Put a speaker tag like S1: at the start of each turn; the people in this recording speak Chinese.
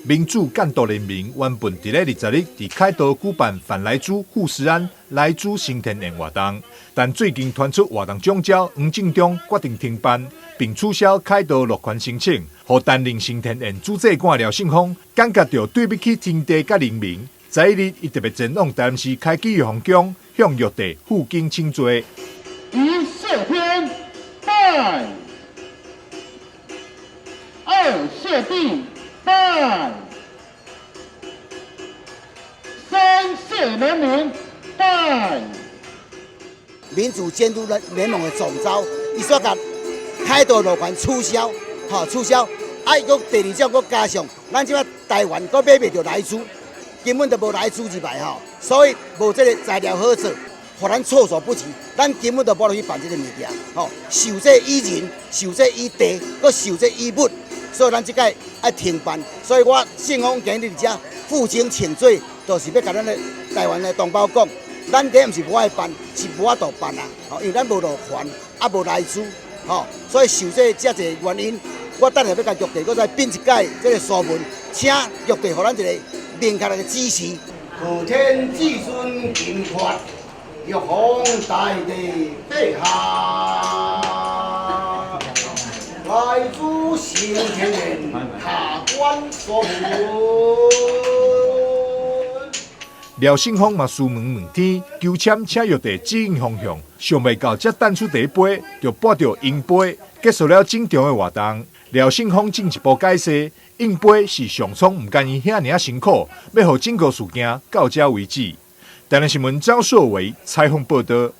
S1: 民主监督联盟原本伫咧20日伫凯道举办反莱猪、富士安莱猪新田宴活动，但最近传出活动总召黄正中决定停办，并取消凯道落款申请，互担任新田宴主祭官廖胜峰感觉到对不起天地甲人民。在一日，伊特别前往台南市开基防宫，向玉帝负荆请罪。
S2: 一谢天拜，二谢地拜，三谢人民拜。
S3: 民主监督联盟的总召，伊说甲凯道路权取消，取消。佫第二种，佫加上，咱即摆台湾佫买袂到莱猪。根本就无来猪入来所以无这个材料好做，互咱措手不及。咱根本就无落去办这个物件，受制于人，受制于地，佮受制于物，所以咱即届爱停办。所以我信奉今日遮负荆请罪，就是要甲咱的台湾的同胞讲，咱这毋是无爱办，是无法度办因为咱无路权，无来猪，所以受这遮侪原因，我等下要甲玉帝，再编一届这个书文，请玉帝互咱一个明确的指示。普天子孙尽发，玉皇大帝陛下，来自新天人，下官所闻。
S1: 廖胜峰嘛书问问天，求签请玉帝指引方向，尚未到才等出第一杯，就拔着银杯，结束了正常的活动。廖胜峰进一步解释，应杯是上苍唔甘伊遐尔辛苦，要互整个事件到这为止。台南新闻赵硕维采访报道。